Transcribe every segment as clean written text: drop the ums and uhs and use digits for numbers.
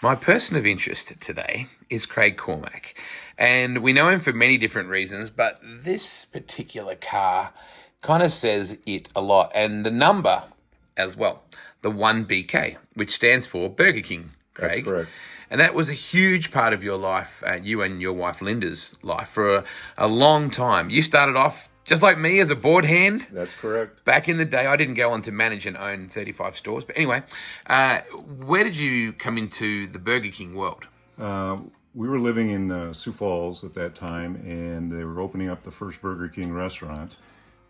My person of interest today is Craig Cormack, and we know him for many different reasons, but this particular car kind of says it a lot, and the number as well, the 1BK, which stands for Burger King, That's Craig. correct. And that was a huge part of your life, you and your wife Linda's life, for a long time. You started off just like me as a board hand. That's correct. Back in the day, I didn't go on to manage and own 35 stores. But anyway, where did you come into the Burger King world? We were living in Sioux Falls at that time, and they were opening up the first Burger King restaurant.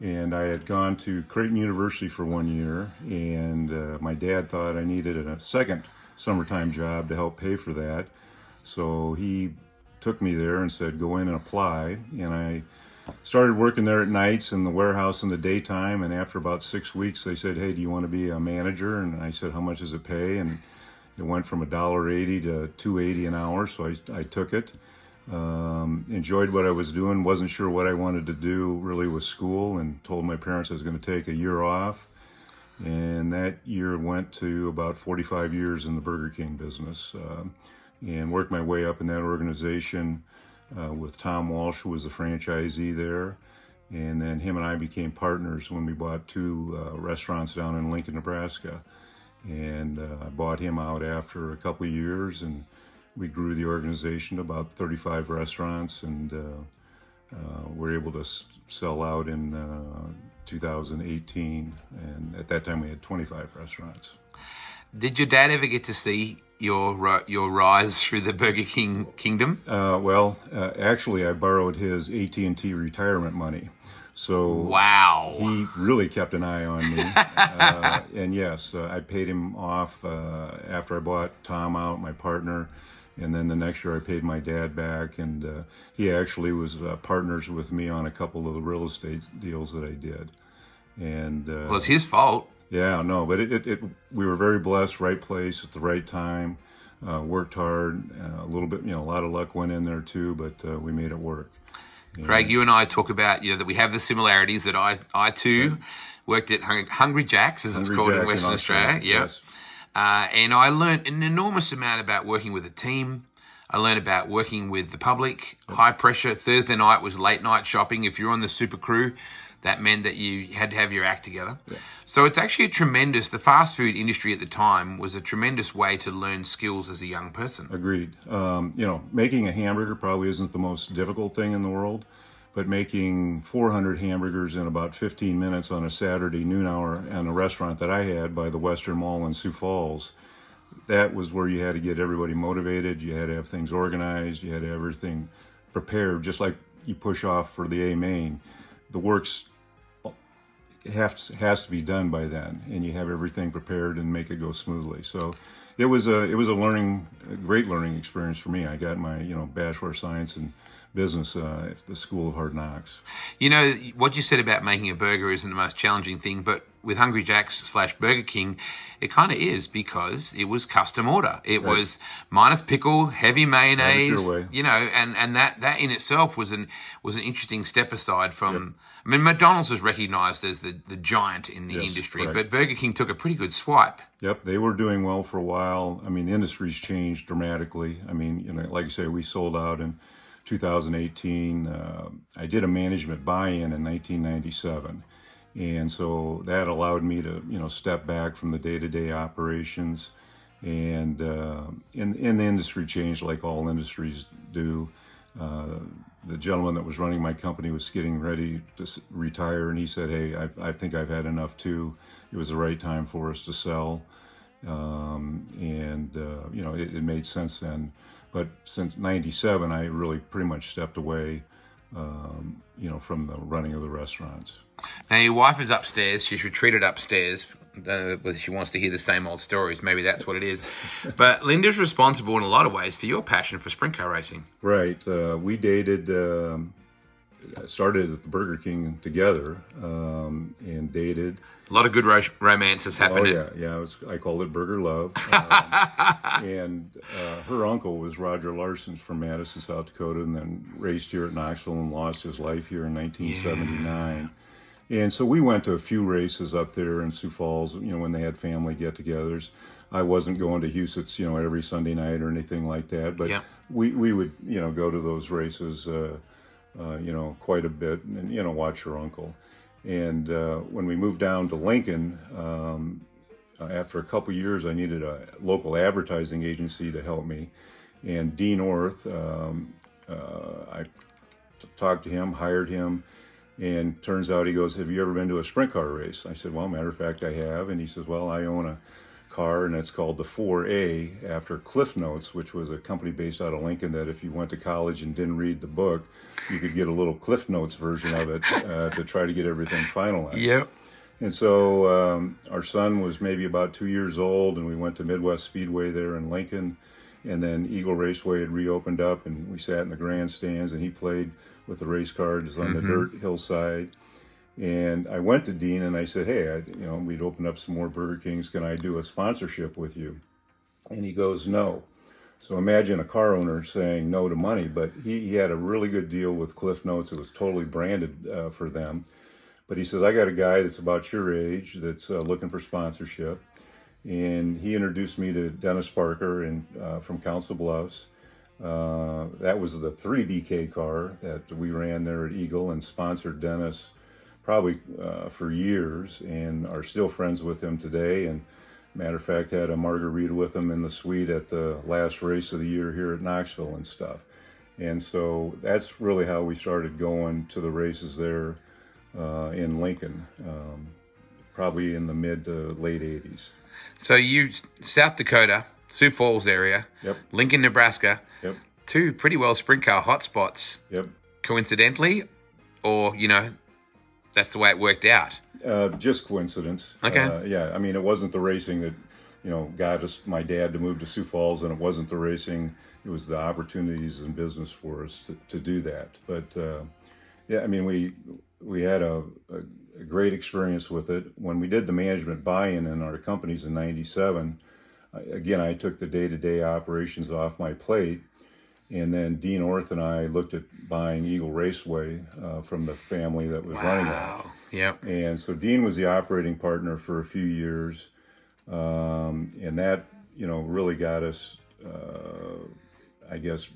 And I had gone to Creighton University for 1 year, and my dad thought I needed a second summertime job to help pay for that. So he took me there and said, go in and apply. And I started working there at nights in the warehouse in the daytime. And after about 6 weeks, they said, hey, do you want to be a manager? And I said, how much does it pay? And it went from $1.80 to $2.80 an hour. So I took it. Enjoyed what I was doing. Wasn't sure what I wanted to do really with school, and told my parents I was going to take a year off. And that year went to about 45 years in the Burger King business, and worked my way up in that organization with Tom Walsh, who was the franchisee there. And then him and I became partners when we bought two restaurants down in Lincoln, Nebraska. And I bought him out after a couple of years, and we grew the organization to about 35 restaurants, and were able to sell out in 2018. And at that time, we had 25 restaurants. Did your dad ever get to see your rise through the Burger King kingdom? Actually, I borrowed his AT&T retirement money. So wow, he really kept an eye on me. And yes, I paid him off after I bought Tom out, my partner. And then the next year I paid my dad back, and he actually was partners with me on a couple of the real estate deals that I did. And well, it's his fault. Yeah, no, but we were very blessed, right place at the right time, worked hard, a little bit, a lot of luck went in there too, but we made it work. Craig, you and I talk about, that we have the similarities, that I too worked at Hungry Jack's, as it's called in Western Australia. Yep. Yes. And I learned an enormous amount about working with a team. I learned about working with the public, high pressure. Thursday night was late night shopping. If you're on the super crew, that meant that you had to have your act together. Yeah. So it's actually the fast food industry at the time was a tremendous way to learn skills as a young person. Agreed. Making a hamburger probably isn't the most difficult thing in the world, but making 400 hamburgers in about 15 minutes on a Saturday noon hour in a restaurant that I had by the Western Mall in Sioux Falls, that was where you had to get everybody motivated. You had to have things organized. You had to have everything prepared, just like you push off for the A main. The work's has to be done by then, and you have everything prepared and make it go smoothly. So it was a great learning experience for me. I got my Bachelor of Science in Business at the School of Hard Knocks. What you said about making a burger isn't the most challenging thing, but with Hungry Jack's / Burger King, it kind of is, because it was custom order. It was minus pickle, heavy mayonnaise, and that in itself was an interesting step aside from. Yep. I mean, McDonald's was recognized as the giant in the industry, correct. But Burger King took a pretty good swipe. Yep, they were doing well for a while. I mean, the industry's changed dramatically. I mean, like I say, we sold out in 2018. I did a management buy-in in 1997. And so that allowed me to, step back from the day-to-day operations. And the industry changed like all industries do. The gentleman that was running my company was getting ready to retire, and he said, hey, I think I've had enough too. It was the right time for us to sell. It made sense then. But since 97, I really pretty much stepped away, from the running of the restaurants. Now, your wife is upstairs. She's retreated upstairs. Whether she wants to hear the same old stories, maybe that's what it is. But Linda's responsible in a lot of ways for your passion for sprint car racing. Right. We dated, started at the Burger King together, and dated. A lot of good romances happened. Oh, yeah. I called it Burger Love. And her uncle was Roger Larson from Madison, South Dakota, and then raced here at Knoxville and lost his life here in 1979. Yeah. And so we went to a few races up there in Sioux Falls, when they had family get-togethers. I wasn't going to Huset's, every Sunday night or anything like that, but Yeah. we would, go to those races, quite a bit, and watch your uncle. And when we moved down to Lincoln, after a couple years, I needed a local advertising agency to help me. And Dean Orth, I talked to him, hired him, and turns out he goes, "Have you ever been to a sprint car race?" I said, "Well, matter of fact, I have." And he says, "Well, I own a car, and it's called the 4A after Cliff Notes, which was a company based out of Lincoln that if you went to college and didn't read the book, you could get a little Cliff Notes version of it to try to get everything finalized." Yep. And so our son was maybe about 2 years old, and we went to Midwest Speedway there in Lincoln. And then Eagle Raceway had reopened up, and we sat in the grandstands, and he played with the race cars on the dirt hillside. And I went to Dean and I said, "Hey, we'd opened up some more Burger Kings. Can I do a sponsorship with you?" And he goes, "No." So imagine a car owner saying no to money, but he had a really good deal with Cliff Notes. It was totally branded for them. But he says, "I got a guy that's about your age that's looking for sponsorship." And he introduced me to Dennis Parker from Council Bluffs. That was the 3BK car that we ran there at Eagle and sponsored Dennis probably for years, and are still friends with him today. And matter of fact, had a margarita with him in the suite at the last race of the year here at Knoxville and stuff. And so that's really how we started going to the races there in Lincoln, probably in the mid to late 80s. So you, South Dakota, Sioux Falls area, Yep. Lincoln, Nebraska, Yep. two pretty well sprint car hotspots. Yep. Coincidentally, or, that's the way it worked out. Just coincidence. Okay. Yeah, I mean, it wasn't the racing that, got us, my dad to move to Sioux Falls, and it wasn't the racing. It was the opportunities in business for us to do that. But, yeah, I mean, we had a great experience with it. When we did the management buy-in in our companies in 97, again, I took the day-to-day operations off my plate. And then Dean Orth and I looked at buying Eagle Raceway from the family that was running it. Wow. Yep. And so Dean was the operating partner for a few years. And that, really got us, I guess,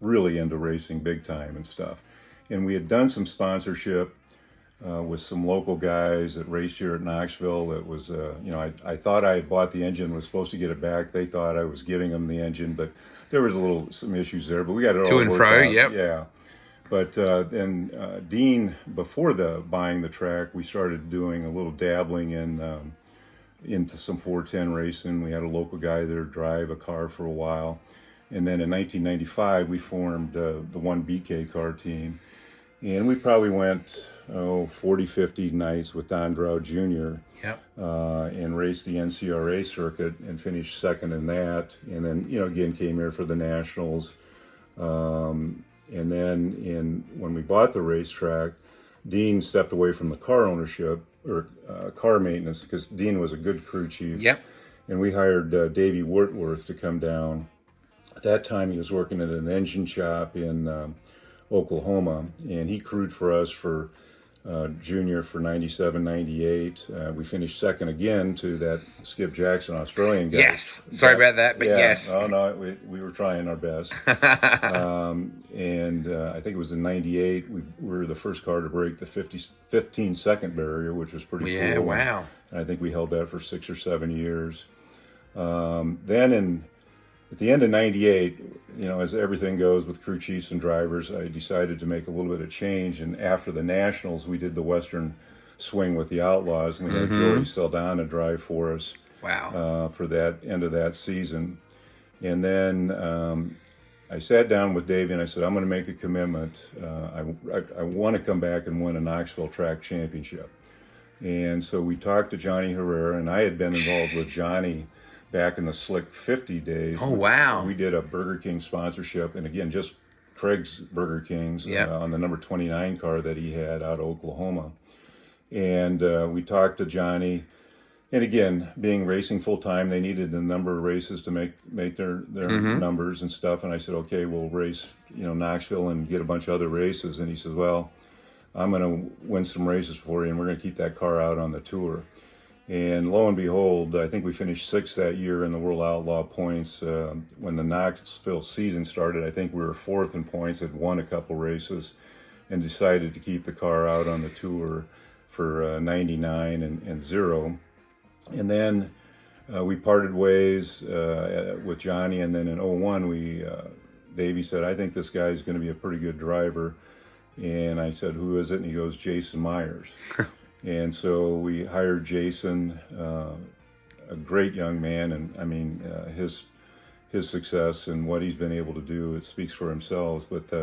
really into racing big time and stuff. And we had done some sponsorship with some local guys that raced here at Knoxville. That was, I thought I had bought the engine, was supposed to get it back. They thought I was giving them the engine, but there was some issues there. But we got it all To and worked fro, out. yep. Yeah. But then Dean, before buying the track, we started doing a little dabbling into some 410 racing. We had a local guy there drive a car for a while. And then in 1995, we formed the 1BK car team. And we probably went, 40, 50 nights with Don Drow Jr. Yep. And raced the NCRA circuit and finished second in that. And then, again, came here for the Nationals. And then when we bought the racetrack, Dean stepped away from the car ownership or car maintenance because Dean was a good crew chief. Yep. And we hired Davey Wortworth to come down. At that time, he was working at an engine shop in Oklahoma, and he crewed for us for junior for 97, 98. We finished second again to that Skip Jackson Australian guy. Yes. Sorry about that, but yeah, yes. Oh, no, we were trying our best. And I think it was in 98, we were the first car to break the 15-second barrier, which was pretty cool. Yeah, wow. And I think we held that for 6 or 7 years. Then at the end of 98, as everything goes with crew chiefs and drivers, I decided to make a little bit of change. And after the Nationals, we did the Western Swing with the Outlaws, and we had Joey Saldana drive for us. Wow. For that end of that season. And then I sat down with Davey and I said, I'm going to make a commitment. I want to come back and win a Knoxville track championship. And so we talked to Johnny Herrera, and I had been involved with Johnny back in the Slick 50 days. Oh, wow. We did a Burger King sponsorship, and again, just Craig's Burger Kings on the number 29 car that he had out of Oklahoma. And we talked to Johnny, and again, being racing full time, they needed a number of races to make their numbers and stuff. And I said, okay, we'll race, Knoxville and get a bunch of other races. And he says, well, I'm going to win some races for you, and we're going to keep that car out on the tour. And lo and behold, I think we finished sixth that year in the World Outlaw points. When the Knoxville season started, I think we were fourth in points, had won a couple races, and decided to keep the car out on the tour for 99 and 0. And then we parted ways with Johnny, and then in 01, Davey said, I think this guy's going to be a pretty good driver. And I said, who is it? And he goes, Jason Myers. And so we hired Jason, a great young man, and I mean, his success and what he's been able to do, it speaks for himself. But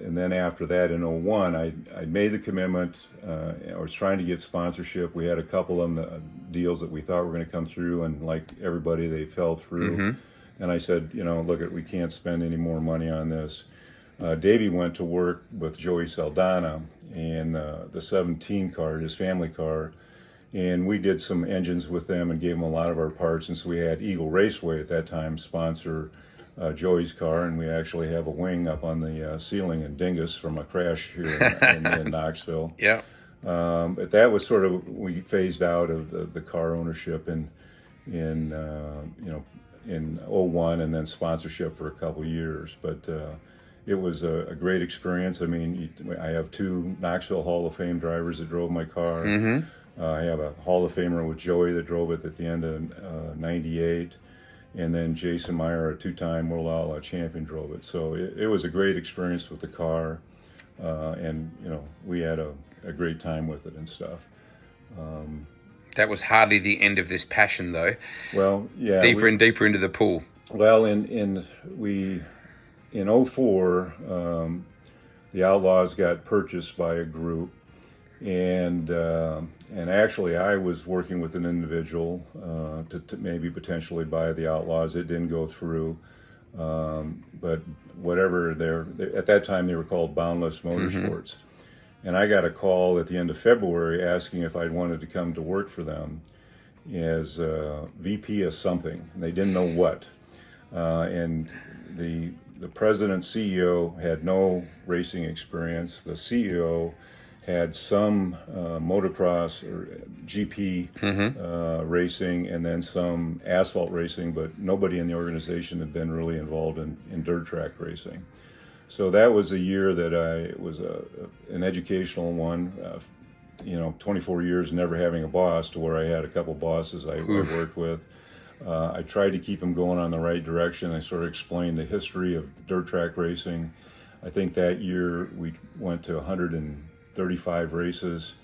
and then after that, in 01, I made the commitment. I was trying to get sponsorship. We had a couple of deals that we thought were going to come through, and like everybody, they fell through. Mm-hmm. And I said, look, we can't spend any more money on this. Davey went to work with Joey Saldana in the 17 car, his family car, and we did some engines with them and gave them a lot of our parts. And so we had Eagle Raceway at that time sponsor Joey's car, and we actually have a wing up on the ceiling in Dingus from a crash here in Knoxville. Yeah. But that was sort of, we phased out of the car ownership in 01, and then sponsorship for a couple years. But it was a great experience. I mean, I have 2 Knoxville Hall of Fame drivers that drove my car. Mm-hmm. I have a Hall of Famer with Joey that drove it at the end of 98. And then Jason Meyer, a 2-time World Outlaw champion, drove it. So it was a great experience with the car. And, we had a great time with it and stuff. That was hardly the end of this passion, though. Well, yeah. Deeper and deeper into the pool. Well, in 04, the Outlaws got purchased by a group, and actually I was working with an individual to maybe potentially buy the Outlaws. It didn't go through, but whatever. At that time they were called Boundless Motorsports. Mm-hmm. And I got a call at the end of February asking if I'd wanted to come to work for them as VP of something. And they didn't know what. And the president, CEO, had no racing experience. The CEO had some motocross or GP mm-hmm. Racing, and then some asphalt racing, but nobody in the organization had been really involved in dirt track racing. So that was a year that it was an educational one. 24 years never having a boss, to where I had a couple bosses I worked with. I tried to keep them going on the right direction. I sort of explained the history of dirt track racing. I think that year we went to 135 races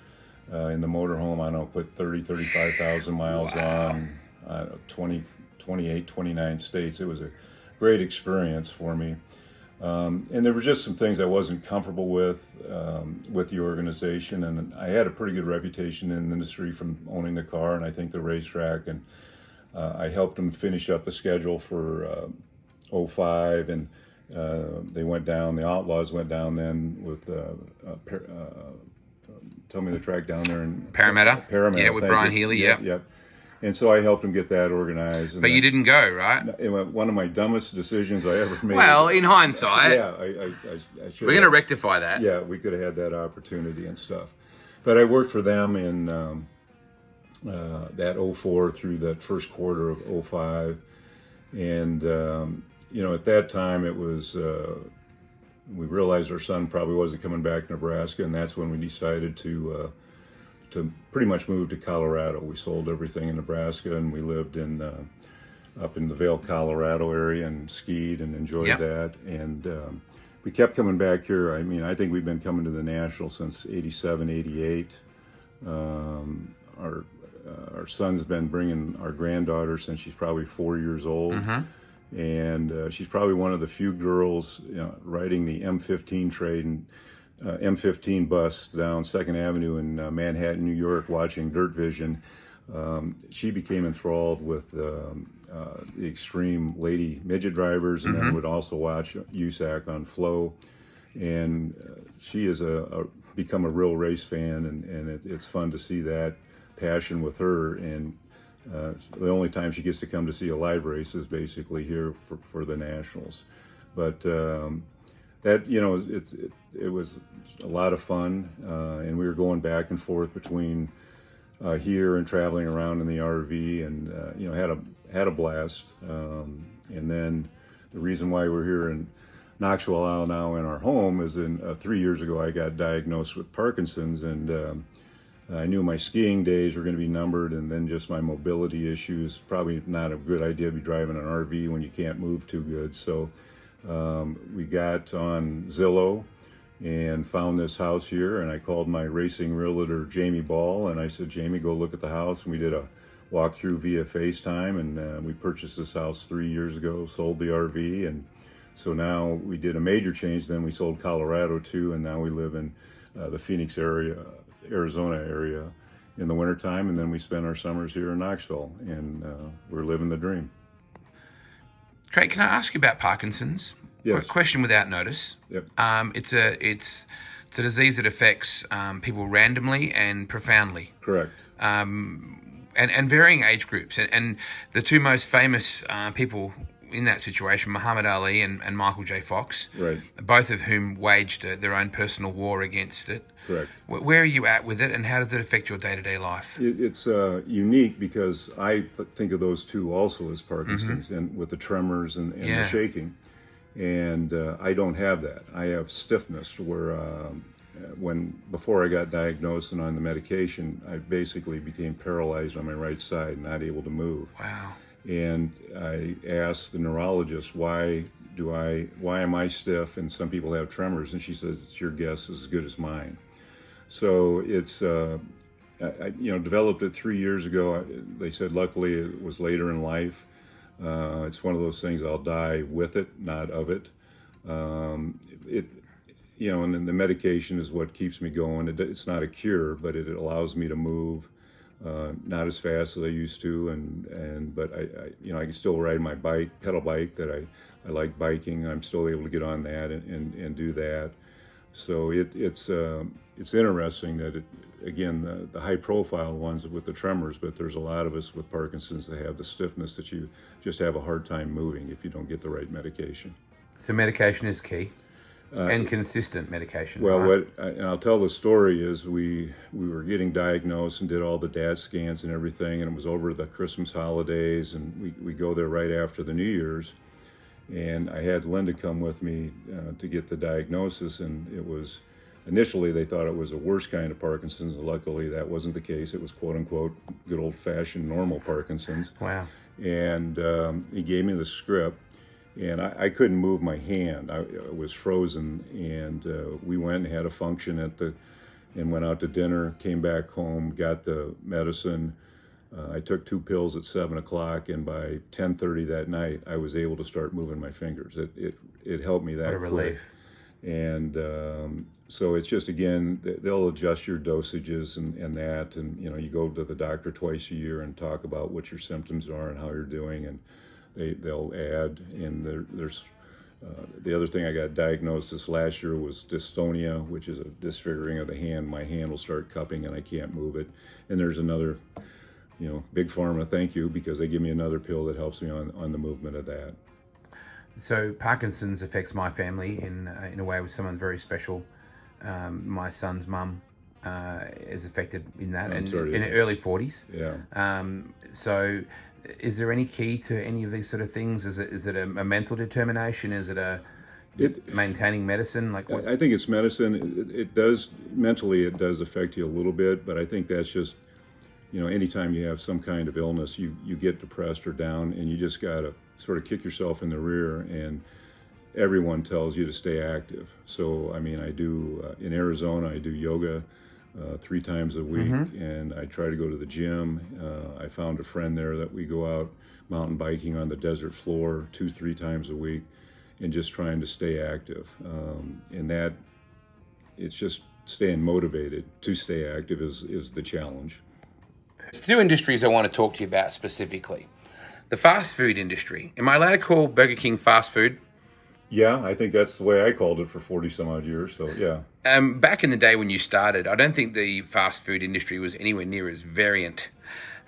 in the motorhome. I don't know, put 35,000 miles wow. on 28, 29 states. It was a great experience for me. And there were just some things I wasn't comfortable with the organization, and I had a pretty good reputation in the industry from owning the car, and I think the racetrack, and I helped them finish up the schedule for 05, and they went down, the Outlaws went down then with, tell me the track down there in Parramatta. Yeah, with Brian Healy, Yep. And so I helped him get that organized. But you didn't go, right? One of my dumbest decisions I ever made. Well, in hindsight. Yeah, I should. We're going to rectify that. Yeah, we could have had that opportunity and stuff. But I worked for them in that 04 through that first quarter of 05. And, at that time it was, we realized our son probably wasn't coming back to Nebraska, and that's when we decided to pretty much move to Colorado. We sold everything in Nebraska, and we lived up in the Vail, Colorado area, and skied and enjoyed yep. that. And we kept coming back here. I mean, I think we've been coming to the National since 87, 88. Our son's been bringing our granddaughter since she's probably 4 years old. Mm-hmm. And she's probably one of the few girls riding the M15 train, M15 bus down 2nd Avenue in Manhattan, New York, watching Dirt Vision. She became enthralled with the extreme lady midget drivers, and mm-hmm. then would also watch USAC on Flow. And she is become a real race fan, and it's fun to see that passion with her. And the only time she gets to come to see a live race is basically here for the Nationals. But that it was a lot of fun, and we were going back and forth between here and traveling around in the RV, and had a blast. And then the reason why we're here in Knoxville, Iowa now in our home is 3 years ago I got diagnosed with Parkinson's, and I knew my skiing days were going to be numbered, and then just my mobility issues. Probably not a good idea to be driving an RV when you can't move too good. So we got on Zillow and found this house here, and I called my racing realtor, Jamie Ball, and I said, Jamie, go look at the house. And we did a walkthrough via FaceTime, and we purchased this house 3 years ago, sold the RV, and so now we did a major change. Then we sold Colorado too, and now we live in the Phoenix area, Arizona area in the wintertime, and then we spend our summers here in Knoxville, and we're living the dream. Craig, can I ask you about Parkinson's? Yes. Question without notice. Yep. It's a disease that affects people randomly and profoundly. Correct. And varying age groups. And the two most famous people in that situation, Muhammad Ali and Michael J. Fox, Right. both of whom waged their own personal war against it. Correct. Where are you at with it, and how does it affect your day-to-day life? It's unique because I think of those two also as Parkinson's, and with the tremors and the shaking. And I don't have that. I have stiffness where before I got diagnosed and on the medication, I basically became paralyzed on my right side, not able to move. Wow. And I asked the neurologist, why am I stiff and some people have tremors? And she says, it's your guess as good as mine. So it's, I developed it 3 years ago. They said, luckily it was later in life. It's one of those things, I'll die with it, not of it. And then the medication is what keeps me going. It's not a cure, but it allows me to move, not as fast as I used to, but I can still ride my pedal bike that I like biking. I'm still able to get on that and do that. So it's interesting that the high profile ones with the tremors, but there's a lot of us with Parkinson's that have the stiffness that you just have a hard time moving if you don't get the right medication. So medication is key, and consistent medication. Well, right? and I'll tell the story is we were getting diagnosed and did all the DAT scans and everything, and it was over the Christmas holidays, and we go there right after the New Year's. And I had Linda come with me to get the diagnosis, and it was, initially they thought it was a worse kind of Parkinson's, and luckily that wasn't the case. It was quote unquote good old fashioned normal Parkinson's. Wow. And he gave me the script, and I couldn't move my hand. I was frozen, and we went and had a function and went out to dinner, came back home, got the medicine. I took 2 pills at 7 o'clock, and by 10:30 that night, I was able to start moving my fingers. It helped me that What a quick. relief. And so it's just, again, they'll adjust your dosages and that, and you go to the doctor twice a year and talk about what your symptoms are and how you're doing, and they'll add. And there's the other thing I got diagnosed this last year was dystonia, which is a disfiguring of the hand. My hand will start cupping and I can't move it. And there's another. Big Pharma, thank you, because they give me another pill that helps me on the movement of that. So Parkinson's affects my family in a way with someone very special. My son's mum is affected in that, and in her early 40s. Yeah. So is there any key to any of these sort of things? Is it a mental determination? Is it maintaining medicine? I think it's medicine. It does, mentally it does affect you a little bit, but I think that's just, anytime you have some kind of illness, you get depressed or down, and you just got to sort of kick yourself in the rear, and everyone tells you to stay active. So, I do, in Arizona, I do yoga 3 times a week, and I try to go to the gym. I found a friend there that we go out mountain biking on the desert floor 2-3 times a week, and just trying to stay active. And that, it's just staying motivated to stay active is the challenge. There's 2 industries I want to talk to you about specifically. The fast food industry. Am I allowed to call Burger King fast food? Yeah, I think that's the way I called it for 40 some odd years, so yeah. Back in the day when you started, I don't think the fast food industry was anywhere near as variant.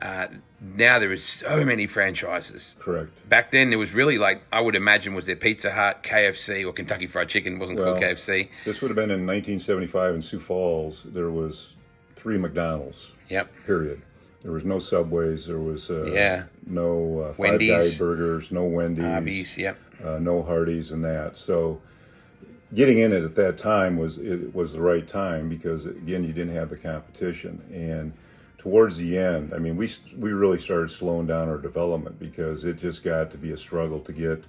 Now there is so many franchises. Correct. Back then there was really, I would imagine, was there Pizza Hut, KFC, or Kentucky Fried Chicken. It wasn't called KFC. This would have been in 1975 in Sioux Falls. There was 3 McDonald's. Yep. Period. There was no Subways. There was no Five Wendy's. Guy Burgers, no Wendy's, Arby's, yep. No Hardee's, and that. So getting in it at that time was the right time because, again, you didn't have the competition. And towards the end, I mean, we really started slowing down our development because it just got to be a struggle to get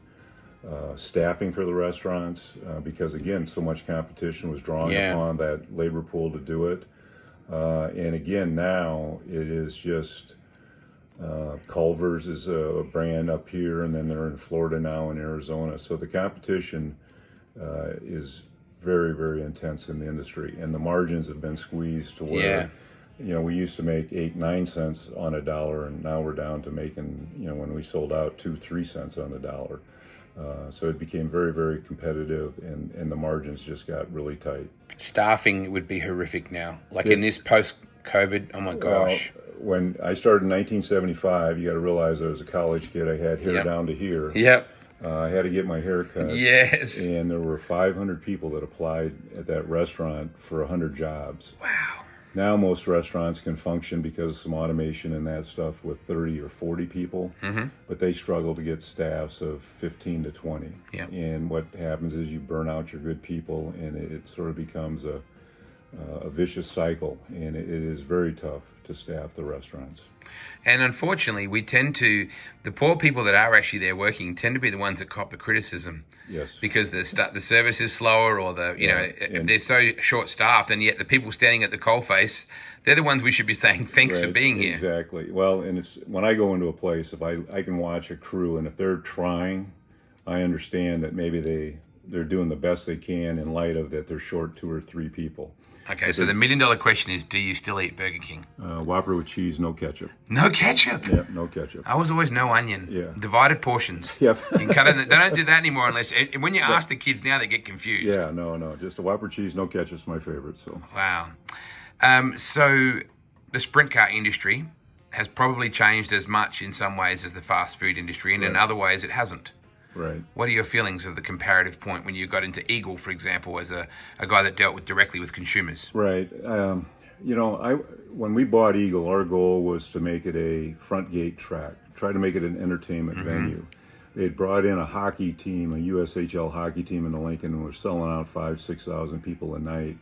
staffing for the restaurants because, again, so much competition was drawing upon that labor pool to do it. And again, now it is just Culver's is a brand up here, and then they're in Florida now and Arizona. So the competition is very, very intense in the industry, and the margins have been squeezed to where, we used to make 8-9 cents on a dollar, and now we're down to making, when we sold out 2-3 cents on the dollar. So it became very, very competitive, and the margins just got really tight. Staffing would be horrific now. Like in this post-COVID, oh my gosh. Well, when I started in 1975, you got to realize I was a college kid. I had hair down to here. Yep. I had to get my hair cut. Yes. And there were 500 people that applied at that restaurant for 100 jobs. Wow. Now most restaurants can function because of some automation and that stuff with 30 or 40 people, but they struggle to get staffs of 15 to 20. Yep. And what happens is you burn out your good people, and it sort of becomes a vicious cycle, and it is very tough to staff the restaurants. And unfortunately, the poor people that are actually there working tend to be the ones that cop the criticism. Yes. Because the service is slower, or they're so short-staffed, and yet the people standing at the coalface, they're the ones we should be saying thanks for being here. Exactly. Well, and it's when I go into a place, if I can watch a crew, and if they're trying, I understand that maybe they're doing the best they can in light of that they're short 2 or 3 people. Okay, so the $1 million question is, do you still eat Burger King? Whopper with cheese, no ketchup. No ketchup? Yeah, no ketchup. I was always no onion. Yeah. Divided portions. Yep. You can cut in they don't do that anymore unless... When you ask the kids now, they get confused. Yeah, no. Just a Whopper cheese, no ketchup's my favorite. So. Wow. So the sprint car industry has probably changed as much in some ways as the fast food industry, and in other ways it hasn't. Right. What are your feelings of the comparative point when you got into Eagle, for example, as a guy that dealt directly with consumers? Right. When we bought Eagle, our goal was to make it a front gate track, try to make it an entertainment venue. They had brought in a hockey team, a USHL hockey team into Lincoln, and were selling out 5,000-6,000 people a night.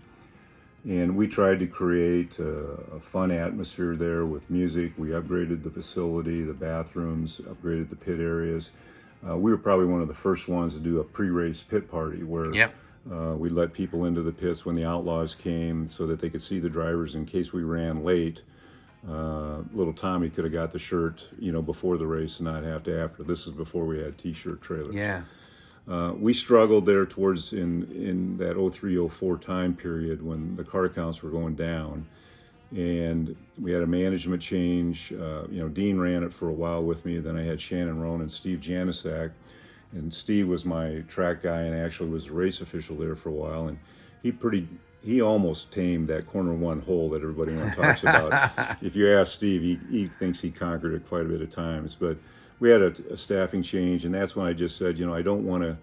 And we tried to create a fun atmosphere there with music. We upgraded the facility, the bathrooms, upgraded the pit areas. We were probably one of the first ones to do a pre-race pit party where we let people into the pits when the Outlaws came so that they could see the drivers in case we ran late. Little Tommy could have got the shirt, before the race and not have to after. This is before we had T-shirt trailers. Yeah. We struggled there towards in that 03-04 time period when the car counts were going down. And we had a management change. Dean ran it for a while with me. Then I had Shannon Roan and Steve Janisak. And Steve was my track guy and actually was the race official there for a while. And he almost tamed that corner one hole that everybody talks about. If you ask Steve, he thinks he conquered it quite a bit of times. But we had a staffing change, and that's when I just said, I don't want to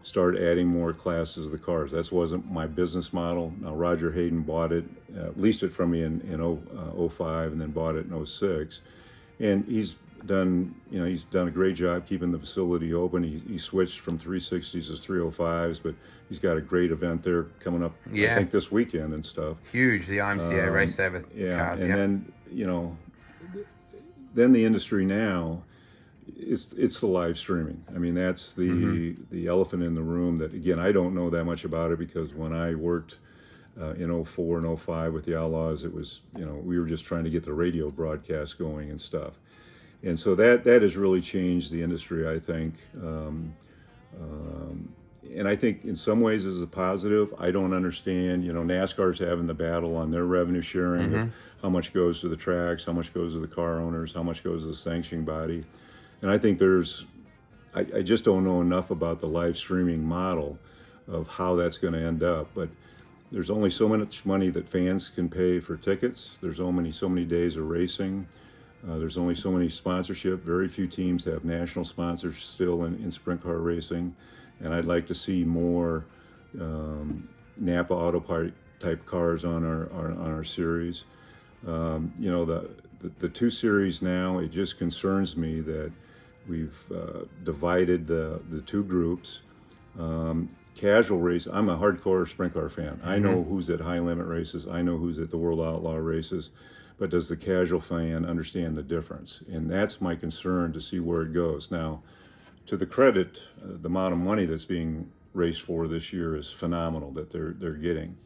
start adding more classes of the cars. That wasn't my business model. Now, Roger Hayden bought it, leased it from me in 05 and then bought it in 06. And he's done a great job keeping the facility open. He switched from 360s to 305s, but he's got a great event there coming up, I think this weekend and stuff. Huge, the IMCA race over cars. And then the industry now, it's the live streaming. I mean, that's the elephant in the room that, again, I don't know that much about it because when I worked in 04 and 05 with the Outlaws, it was, we were just trying to get the radio broadcast going and stuff. And so that has really changed the industry, I think. And I think in some ways this is a positive. I don't understand, NASCAR's having the battle on their revenue sharing of how much goes to the tracks, how much goes to the car owners, how much goes to the sanctioning body. And I think I just don't know enough about the live streaming model of how that's going to end up. But there's only so much money that fans can pay for tickets. There's only so many days of racing. There's only so many sponsorship. Very few teams have national sponsors still in sprint car racing. And I'd like to see more Napa Auto Park type cars on our series. You know, the 2 series now, it just concerns me that we've divided the 2 groups. Casual race, I'm a hardcore sprint car fan. I know who's at high limit races. I know who's at the World Outlaw races. But does the casual fan understand the difference? And that's my concern, to see where it goes. Now, to the credit, the amount of money that's being raced for this year is phenomenal that they're getting.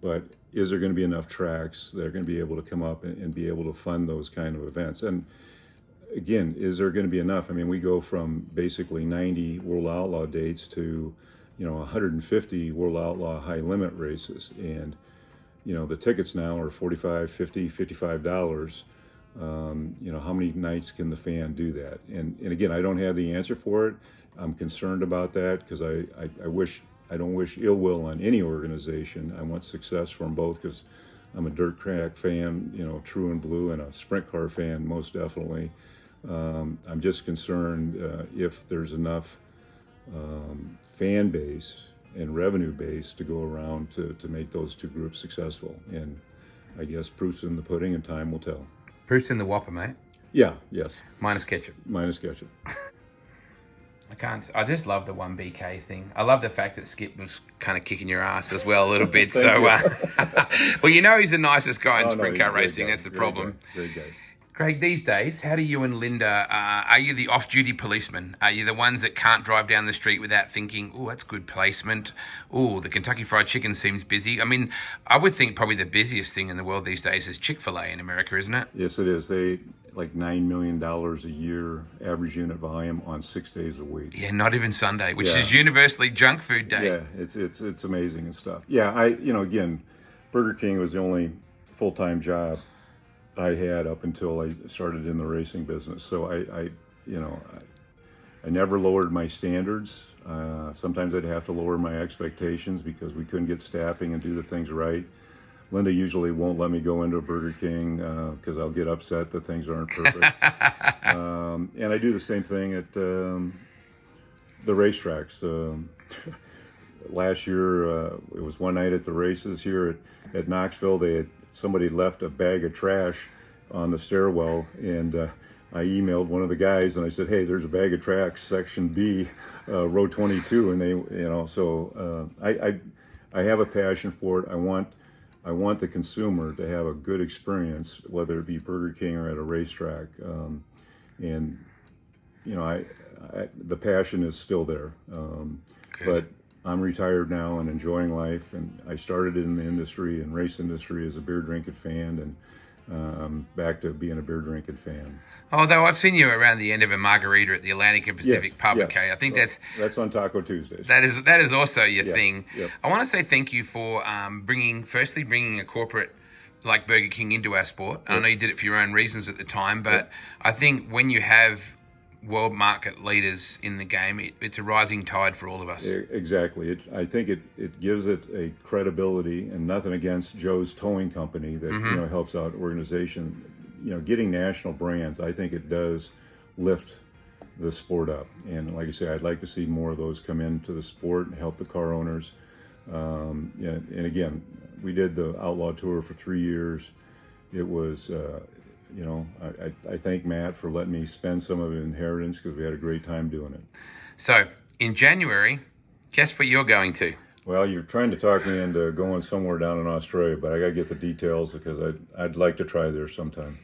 But is there going to be enough tracks that are going to be able to come up and be able to fund those kind of events? And again, is there going to be enough? I mean, we go from basically 90 World Outlaw dates to, 150 World Outlaw high limit races. And, the tickets now are $45, $50, $55. How many nights can the fan do that? And again, I don't have the answer for it. I'm concerned about that, because I don't wish ill will on any organization. I want success for them both, because I'm a dirt track fan, true and blue, and a sprint car fan, most definitely. I'm just concerned if there's enough fan base and revenue base to go around to make those 2 groups successful. And I guess proof's in the pudding, and time will tell. Proof's in the Whopper, mate. Yeah, yes. Minus ketchup. Minus ketchup. I just love the 1BK thing. I love the fact that Skip was kind of kicking your ass as well a little bit. So, well, he's the nicest guy in sprint car racing. That's the problem. Great guy. Craig, these days, how do you and Linda, are you the off-duty policemen? Are you the ones that can't drive down the street without thinking, oh, that's good placement. Oh, the Kentucky Fried Chicken seems busy. I mean, I would think probably the busiest thing in the world these days is Chick-fil-A in America, isn't it? Yes, it is. They like $9 million a year average unit volume on 6 days a week. Yeah, not even Sunday, which is universally junk food day. Yeah, it's amazing and stuff. Yeah, again, Burger King was the only full-time job I had up until I started in the racing business. So I never lowered my standards. Sometimes I'd have to lower my expectations because we couldn't get staffing and do the things right. Linda usually won't let me go into a Burger King because I'll get upset that things aren't perfect. And I do the same thing at the racetracks. Last year, it was one night at the races here at Knoxville. Somebody left a bag of trash on the stairwell, and I emailed one of the guys and I said, "Hey, there's a bag of trash, section B, row 22," and they, so I have a passion for it. I want the consumer to have a good experience, whether it be Burger King or at a racetrack, and the passion is still there. But I'm retired now and enjoying life, and I started in the industry and race industry as a beer drinking fan, and I'm back to being a beer drinking fan. Although I've seen you around the end of a margarita at the Atlantic and Pacific Pub, yes. okay? I think that's on Taco Tuesdays. That is also your thing. Yep. I want to say thank you for bringing a corporate like Burger King into our sport. Yep. I know you did it for your own reasons at the time, but I think when you have world market leaders in the game, it's a rising tide for all of us. Exactly. I think it gives it a credibility, and nothing against Joe's Towing Company that helps out organization. Getting national brands, I think it does lift the sport up. And like I say, I'd like to see more of those come into the sport and help the car owners. And again, we did the Outlaw Tour for 3 years. It was I thank Matt for letting me spend some of his inheritance, because we had a great time doing it. So in January, guess what you're going to? Well, you're trying to talk me into going somewhere down in Australia, but I got to get the details, because I'd like to try there sometime.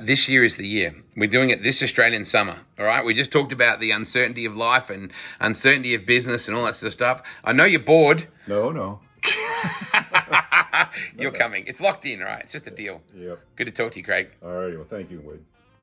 This year is the year. We're doing it this Australian summer, all right? We just talked about the uncertainty of life and uncertainty of business and all that sort of stuff. I know you're bored. No. You're coming. It's locked in, right? It's just a deal. Yep. Good to talk to you, Craig. All right. Well, thank you, Wade.